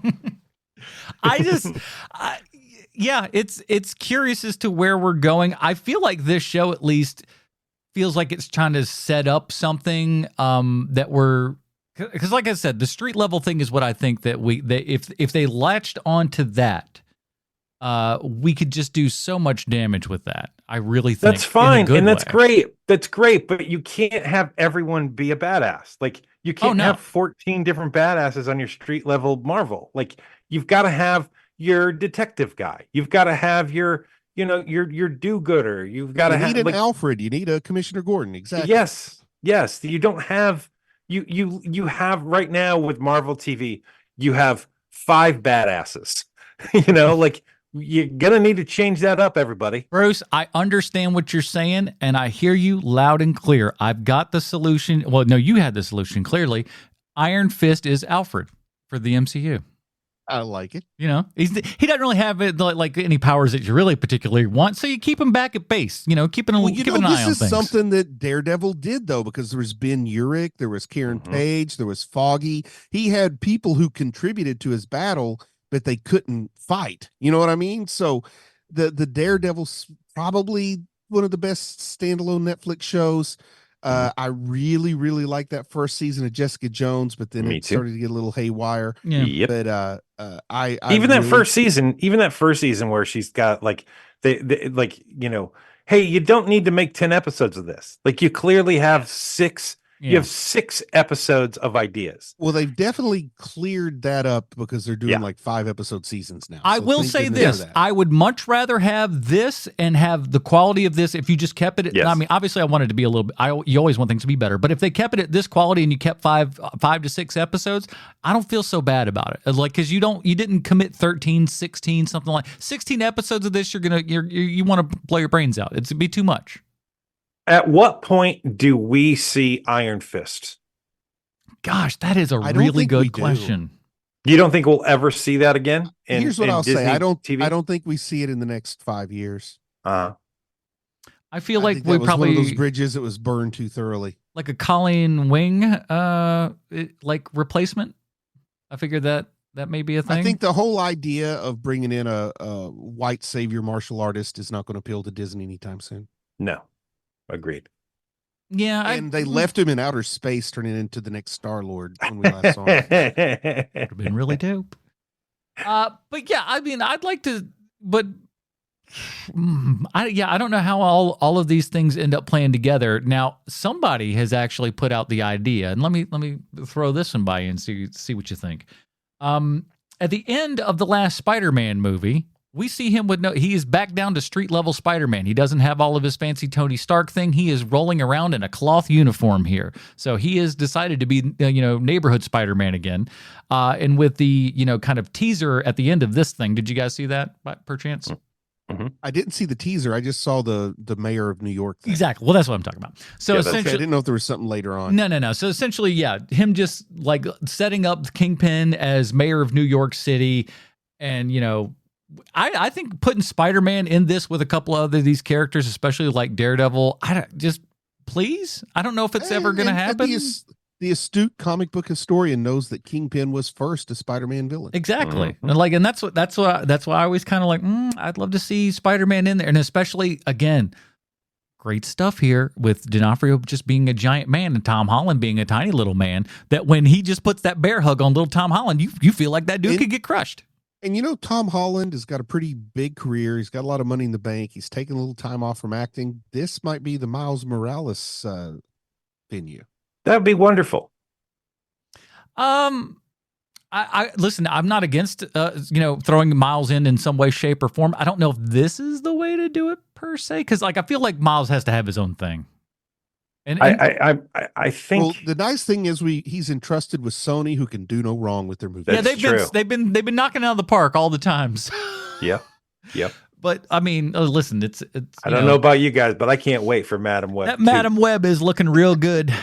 Yeah, it's curious as to where we're going. I feel like this show at least feels like it's trying to set up something that we're, because like I said, the street level thing is what I think that if they latched onto that, we could just do so much damage with that. I really think that's fine, and that's great. That's great, but you can't have everyone be a badass. Like you can't have 14 different badasses on your street level Marvel. Like you've got to have your detective guy. You've got to have your do-gooder. You've got to have an Alfred. You need a Commissioner Gordon. Exactly. Yes. You don't have you have right now with Marvel TV. You have 5 badasses. Like you're gonna need to change that up, everybody. Bruce, I understand what you're saying, and I hear you loud and clear. I've got the solution. Well, no, you had the solution, clearly. Iron Fist is Alfred for the MCU. I like it. You know, he doesn't really have like any powers that you really particularly want, so you keep him back at base. You know, keeping an eye on things. This is something that Daredevil did, though, because there was Ben Urich, there was Karen Page, there was Foggy. He had people who contributed to his battle, but they couldn't fight. You know what I mean? So the Daredevil's probably one of the best standalone Netflix shows. I really, really like that first season of Jessica Jones, but then it started to get a little haywire. Yeah. Yep. But I even that first season where she's got like they like, you know, hey, you don't need to make 10 episodes of this. Like you clearly have 6. You have 6 episodes of ideas. Well, they've definitely cleared that up because they're doing like 5 episode seasons now. I will say this. I would much rather have this and have the quality of this if you just kept it. I mean, obviously I wanted to be a little bit, you always want things to be better, but if they kept it at this quality and you kept 5 to 6 episodes, I don't feel so bad about it. Like, cause you didn't commit 13, 16, something like 16 episodes of this. You want to blow your brains out. It'd be too much. At what point do we see Iron Fist? Gosh, that is a really good question. You don't think we'll ever see that again? Here's what I'll say. I don't think we see it in the next 5 years. I feel like we probably one of those bridges that was burned too thoroughly. Like a Colleen Wing like replacement. I figured that may be a thing. I think the whole idea of bringing in a white savior martial artist is not going to appeal to Disney anytime soon. No. Agreed. Yeah, and they left him in outer space, turning into the next Star-Lord when we last saw him. Would have been really dope. But yeah, I mean, I'd like to, but I don't know how all of these things end up playing together. Now, somebody has actually put out the idea, and let me throw this one by you and see what you think. At the end of the last Spider-Man movie, we see him he is back down to street level Spider-Man. He doesn't have all of his fancy Tony Stark thing. He is rolling around in a cloth uniform here. So he has decided to be, neighborhood Spider-Man again. And with the, kind of teaser at the end of this thing, did you guys see that by perchance? Mm-hmm. I didn't see the teaser. I just saw the mayor of New York thing. Exactly. Well, that's what I'm talking about. So essentially, I didn't know if there was something later on. No. So essentially, yeah, him just like setting up Kingpin as mayor of New York City, and I think putting Spider-Man in this with a couple of these characters, especially like Daredevil, please. I don't know if it's ever going to happen. The astute comic book historian knows that Kingpin was first a Spider-Man villain. Exactly, and that's why I always kind of like. I'd love to see Spider-Man in there, and especially again, great stuff here with D'Onofrio just being a giant man and Tom Holland being a tiny little man. That when he just puts that bear hug on little Tom Holland, you feel like that dude could get crushed. And Tom Holland has got a pretty big career. He's got a lot of money in the bank. He's taking a little time off from acting. This might be the Miles Morales venue. That would be wonderful. I listen. I'm not against throwing Miles in some way, shape, or form. I don't know if this is the way to do it per se, because I feel like Miles has to have his own thing. And I think. Well, the nice thing is he's entrusted with Sony, who can do no wrong with their movies. Yeah, they've been knocking out of the park all the times. Yep. But I mean, listen, it's. I don't know about you guys, but I can't wait for Madam Web. That Madam Web is looking real good.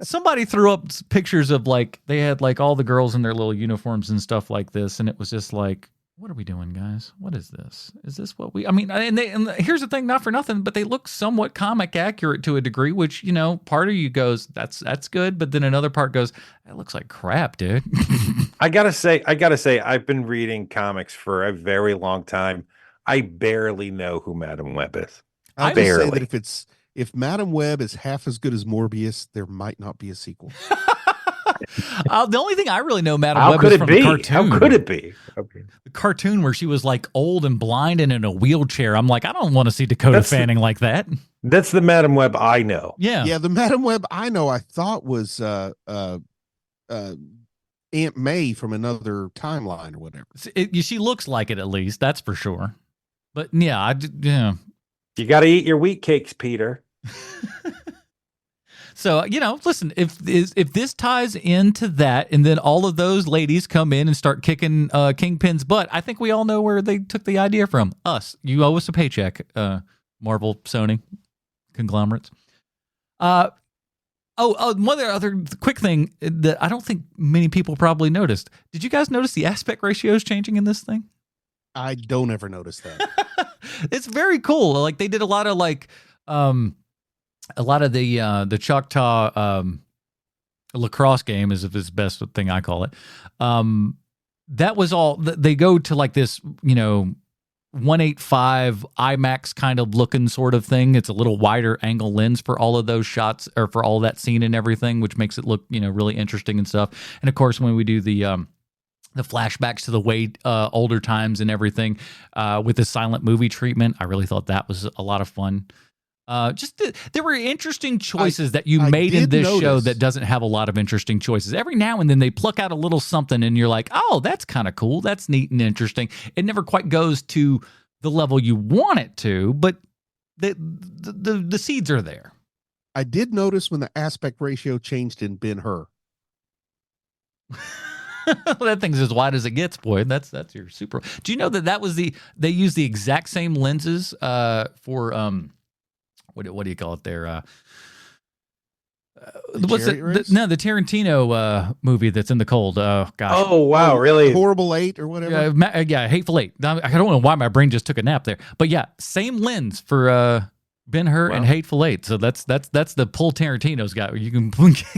Somebody threw up pictures of they had all the girls in their little uniforms and stuff like this, and it was just like, what are we doing, guys? What is this? Is this what we? I mean, and here's the thing, not for nothing, but they look somewhat comic accurate to a degree, which part of you goes, that's good, but then another part goes, it looks like crap, dude. I gotta say, I've been reading comics for a very long time. I barely know who Madam Web is. I barely. Say that if Madam Web is half as good as Morbius, there might not be a sequel. The only thing I really know Madam Web is from the cartoon. How could it be? Okay. The cartoon where she was old and blind and in a wheelchair. I'm like, I don't want to see Dakota Fanning like that. That's the Madam Web I know. Yeah. The Madam Web I know I thought was Aunt May from another timeline or whatever. She looks like it, at least. That's for sure. But yeah, You got to eat your wheat cakes, Peter. So, listen, if this ties into that, and then all of those ladies come in and start kicking Kingpin's butt, I think we all know where they took the idea from. Us. You owe us a paycheck, Marvel, Sony, conglomerates. One other quick thing that I don't think many people probably noticed. Did you guys notice the aspect ratios changing in this thing? I don't ever notice that. It's very cool. Like they did a lot of the Choctaw lacrosse game is the best thing I call it. That was all. They go to like this, 185 IMAX kind of looking sort of thing. It's a little wider angle lens for all of those shots, or for all that scene and everything, which makes it look, really interesting and stuff. And of course, when we do the flashbacks to the way older times and everything with the silent movie treatment, I really thought that was a lot of fun. There were interesting choices that you made in this show that doesn't have a lot of interesting choices. Every now and then they pluck out a little something and you're like, oh, that's kind of cool. That's neat and interesting. It never quite goes to the level you want it to, but the seeds are there. I did notice when the aspect ratio changed in Ben-Hur. That thing's as wide as it gets, boy. That's your super. Do you know that was they used the exact same lenses for what do you call it there? What's the Tarantino movie that's in the cold? Gosh. Oh wow, really? Horrible 8 or whatever. Yeah, Hateful Eight. I don't know why my brain just took a nap there, but yeah, same lens for Ben-Hur and Hateful Eight. So that's the pull Tarantino's got. You can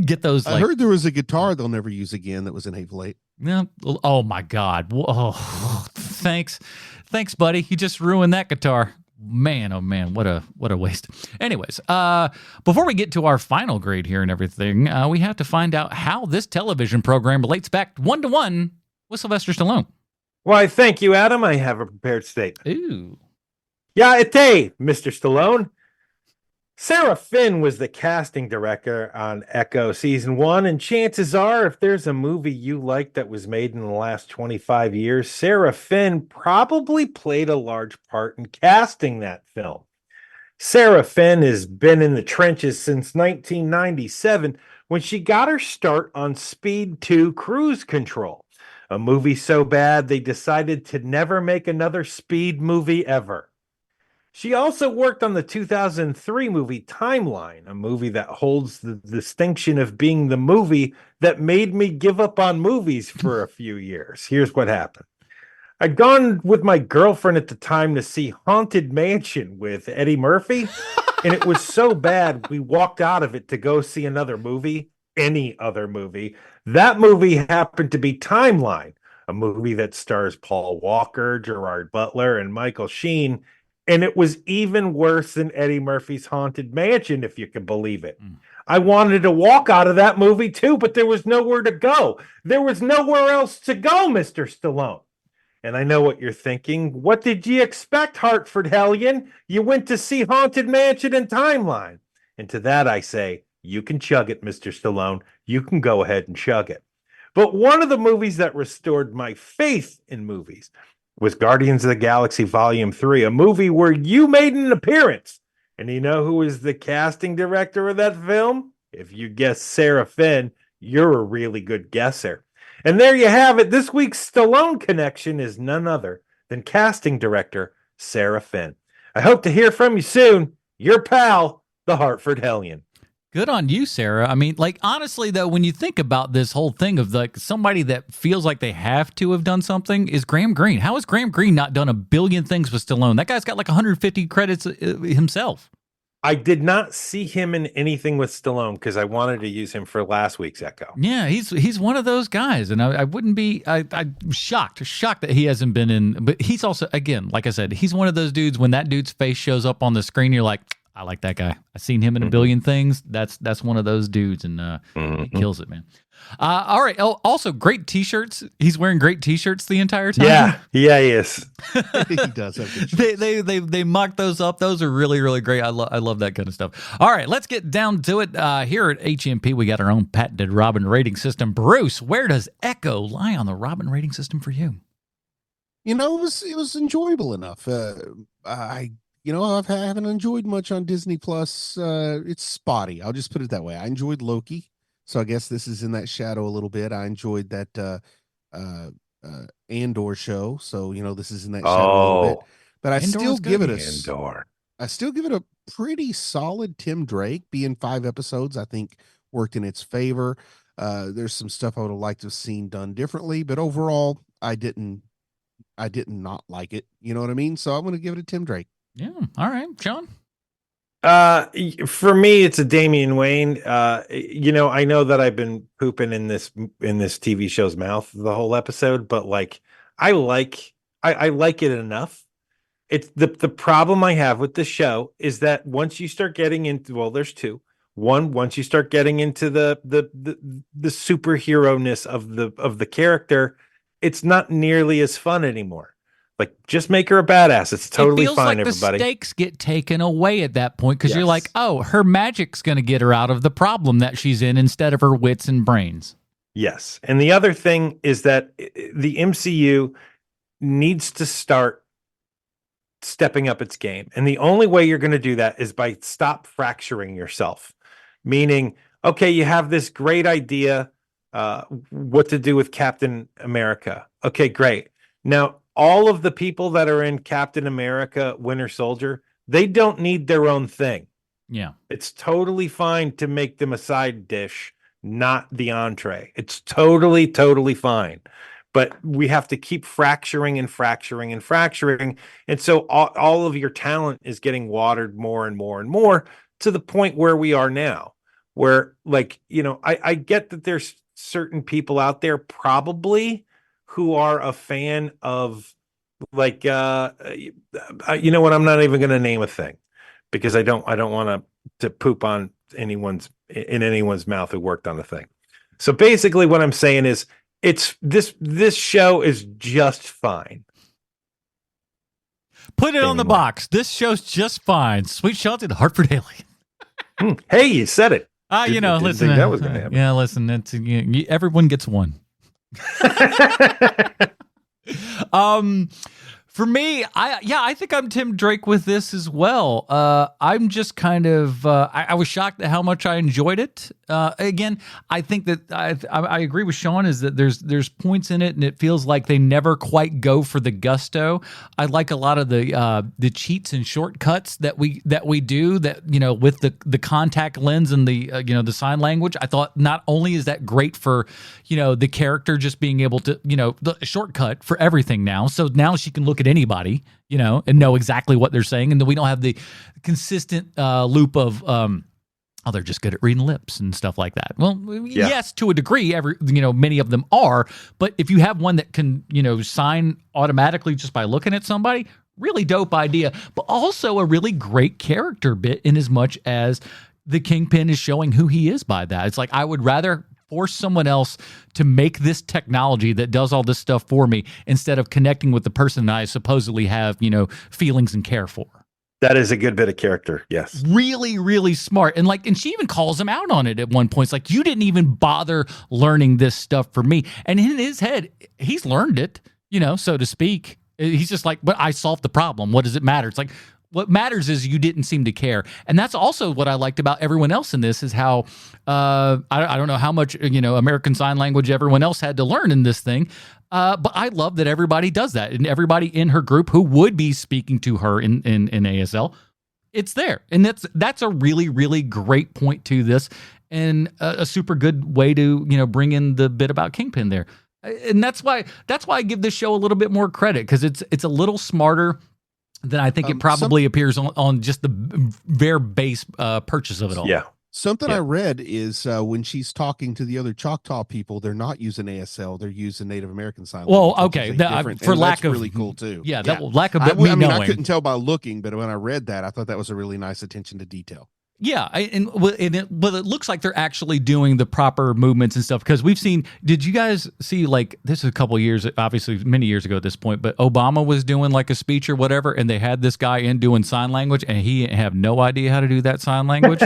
get those. I heard there was a guitar they'll never use again that was in Hateful Eight. Yeah. Oh my God. Oh, thanks, buddy. You just ruined that guitar. Man, oh man, what a waste. Anyways, before we get to our final grade here and everything, we have to find out how this television program relates back 1-to-1 with Sylvester Stallone. Why, thank you, Adam. I have a prepared statement. Ooh. Yeah, ite, Mr. Stallone. Sarah Finn was the casting director on Echo Season 1, and chances are, if there's a movie you like that was made in the last 25 years, Sarah Finn probably played a large part in casting that film. Sarah Finn has been in the trenches since 1997, when she got her start on Speed 2 Cruise Control, a movie so bad they decided to never make another Speed movie ever. She also worked on the 2003 movie Timeline, a movie that holds the distinction of being the movie that made me give up on movies for a few years. Here's what happened. I'd gone with my girlfriend at the time to see Haunted Mansion with Eddie Murphy, and it was so bad we walked out of it to go see another movie, any other movie. That movie happened to be Timeline, a movie that stars Paul Walker, Gerard Butler, and Michael Sheen. And it was even worse than Eddie Murphy's Haunted Mansion, if you can believe it. I wanted to walk out of that movie too, but there was nowhere to go. There was nowhere else to go, Mr. Stallone. And I know what you're thinking. What did you expect, Hartford Hellion? You went to see Haunted Mansion and Timeline. And to that I say, you can chug it, Mr. Stallone. You can go ahead and chug it. But one of the movies that restored my faith in movies was Guardians of the Galaxy Volume 3, a movie where you made an appearance. And you know who was the casting director of that film? If you guessed Sarah Finn, you're a really good guesser. And there you have it. This week's Stallone connection is none other than casting director Sarah Finn. I hope to hear from you soon. Your pal, the Hartford Hellion. Good on you, Sarah. I mean, like, honestly, though, when you think about this whole thing of like somebody that feels like they have to have done something is Graham Greene. How has Graham Greene not done a billion things with Stallone? That guy's got like 150 credits himself. I did not see him in anything with Stallone because I wanted to use him for last week's Echo. Yeah, he's one of those guys, and I wouldn't be I'm shocked that he hasn't been in. But he's also, again, like I said, he's one of those dudes. When that dude's face shows up on the screen, you're like, I like that guy. I've seen him in a billion things. That's one of those dudes, and he kills it, man. All right. Also, great T-shirts. He's wearing great T-shirts the entire time. Yeah, he is. He does have good shirts. They mock those up. Those are really, really great. I love that kind of stuff. All right, let's get down to it. Here at HMP, we got our own patented Robin rating system. Bruce, where does Echo lie on the Robin rating system for you? You know, it was enjoyable enough. I haven't enjoyed much on Disney Plus. It's spotty. I'll just put it that way. I enjoyed Loki, so I guess this is in that shadow a little bit. I enjoyed that Andor show, so this is in that shadow a little bit. But I still give it a pretty solid Tim Drake. Being 5 episodes, I think worked in its favor. There's some stuff I would have liked to have seen done differently, but overall, I didn't not like it. You know what I mean? So I'm going to give it a Tim Drake. Yeah. All right, Sean. For me, it's a Damian Wayne. I know that I've been pooping in this TV show's mouth the whole episode, but like, I like it enough. It's the problem I have with the show is that once you start getting into, well, there's two. One, once you start getting into the superhero-ness of the character, it's not nearly as fun anymore. Like, just make her a badass. It's totally fine, like everybody. The stakes get taken away at that point because you're like, oh, her magic's going to get her out of the problem that she's in instead of her wits and brains. Yes. And the other thing is that the MCU needs to start stepping up its game. And the only way you're going to do that is by stop fracturing yourself. Meaning, okay, you have this great idea, what to do with Captain America. Okay, great. Now, all of the people that are in Captain America, Winter Soldier, they don't need their own thing. Yeah. It's totally fine to make them a side dish, not the entree. It's totally, totally fine. But we have to keep fracturing and fracturing and fracturing. And so all of your talent is getting watered more and more and more to the point where we are now, where, like, I get that there's certain people out there probably who are a fan of, like, you know what? I'm not even going to name a thing because I don't want to poop on anyone's mouth who worked on the thing. So basically, what I'm saying is, it's this show is just fine. Put it on the box. This show's just fine. Sweet Charlotte, Hartford Haley. Hey, you said it. Listen. Think that was going to happen. Yeah, listen. That's everyone gets one. For me, I think I'm Tim Drake with this as well. I'm just kind of I was shocked at how much I enjoyed it. Again, I think that I agree with Sean is that there's points in it and it feels like they never quite go for the gusto. I like a lot of the cheats and shortcuts that we do that with the contact lens and the the sign language. I thought not only is that great for the character just being able to the shortcut for everything now. So now she can look at anybody, and know exactly what they're saying. And then we don't have the consistent loop of, they're just good at reading lips and stuff like that. Well, yes, to a degree, many of them are. But if you have one that can, sign automatically just by looking at somebody, really dope idea. But also a really great character bit in as much as the Kingpin is showing who he is by that. It's like, I would rather force someone else to make this technology that does all this stuff for me instead of connecting with the person I supposedly have, feelings and care for. That is a good bit of character. Yes. Really, really smart. And she even calls him out on it at one point. It's like, you didn't even bother learning this stuff for me. And in his head, he's learned it, so to speak. He's just like, but I solved the problem. What does it matter? It's like, what matters is you didn't seem to care. And that's also what I liked about everyone else in this is how, I don't know how much, American Sign Language everyone else had to learn in this thing. But I love that everybody does that. And everybody in her group who would be speaking to her in ASL, it's there. And that's a really, really great point to this and a super good way to, bring in the bit about Kingpin there. And that's why I give this show a little bit more credit because it's a little smarter than I think it probably appears on just the very base purchase of it all. Yeah. Something I read is when she's talking to the other Choctaw people, they're not using ASL; they're using Native American Sign Language. Well, okay, for lack of really cool too. Yeah, lack of me knowing. I couldn't tell by looking, but when I read that, I thought that was a really nice attention to detail. Yeah, but it looks like they're actually doing the proper movements and stuff because we've seen. Did you guys see this is a couple of years, obviously many years ago at this point, but Obama was doing a speech or whatever, and they had this guy in doing sign language, and he have no idea how to do that sign language.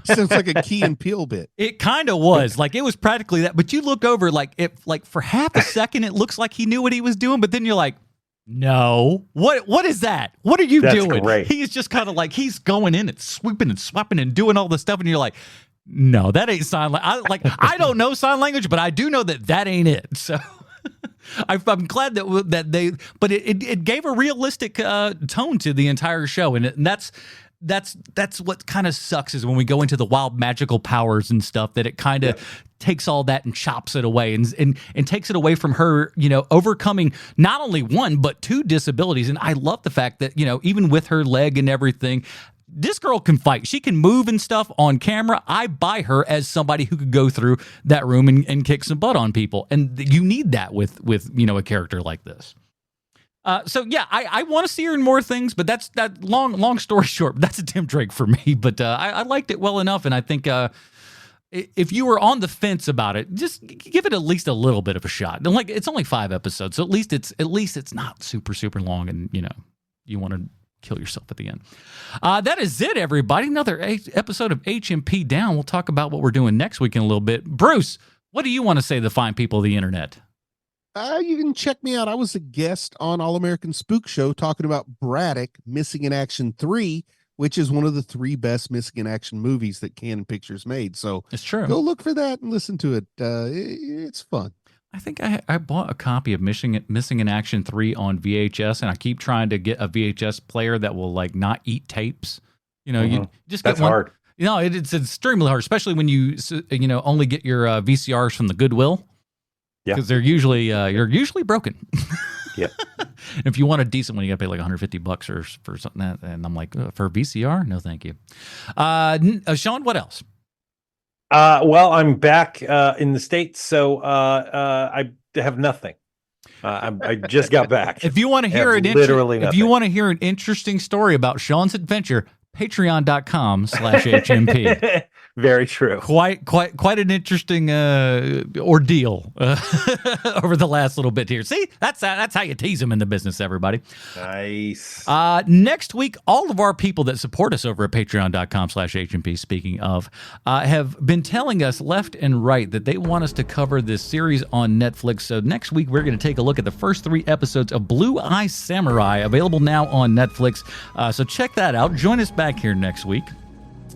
Sounds like a Key and Peele bit. It kind of was it was practically that, but you look over for half a second, it looks like he knew what he was doing, but then you're like, No. What is that? What are you That's doing? great. He's just kind of like, he's going in and sweeping and swapping and doing all this stuff. And you're like, no, that ain't sign language. I don't know sign language, but I do know that ain't it. So I'm glad that they, but it gave a realistic tone to the entire show. And that's what kind of sucks is when we go into the wild magical powers and stuff, that it kind of takes all that and chops it away and takes it away from her, overcoming not only one, but two disabilities. And I love the fact that, even with her leg and everything, this girl can fight. She can move and stuff on camera. I buy her as somebody who could go through that room and kick some butt on people. And you need that with a character like this. So yeah, I want to see her in more things, but that's that long story short. That's a Tim Drake for me, but I liked it well enough, and I think if you were on the fence about it, just give it at least a little bit of a shot. And it's only 5 episodes, so at least it's not super long, and you want to kill yourself at the end. That is it, everybody. Another episode of HMP Down. We'll talk about what we're doing next week in a little bit. Bruce, what do you want to say to the fine people of the internet? You can check me out. I was a guest on All American Spook Show talking about Braddock Missing in Action 3, which is one of the 3 best missing in action movies that Canon Pictures made. So it's true. Go look for that and listen to it. It's fun. I think I bought a copy of Missing in Action 3 on VHS, and I keep trying to get a VHS player that will not eat tapes. You just get That's hard. It's extremely hard, especially when you only get your VCRs from the Goodwill. Yeah, because they're you're usually broken. Yeah. If you want a decent one, you got to pay like $150 or for something that, and I'm like, for a VCR, no, thank you. Sean, what else? Well, I'm back in the States, so I have nothing. I just got back. If you want to hear if you want to hear an interesting story about Sean's adventure, patreon.com/HMP. Very true. Quite an interesting ordeal over the last little bit here. See, that's how you tease them in the business, everybody. Nice. Next week, all of our people that support us over at patreon.com/HMP, speaking of, have been telling us left and right that they want us to cover this series on Netflix. So next week, we're going to take a look at the first 3 episodes of Blue Eye Samurai, available now on Netflix. So check that out. Join us back here next week,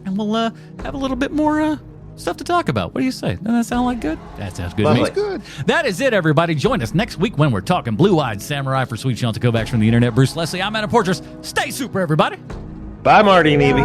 and we'll have a little bit more stuff to talk about. What do you say? Doesn't that sound like good? That sounds good to me. Good. That is it, everybody. Join us next week when we're talking Blue-Eyed Samurai. For Sweet Sean to Kovacs from the internet, Bruce Leslie, I'm Adam Portress. Stay super, everybody. Bye, Marty and Evie.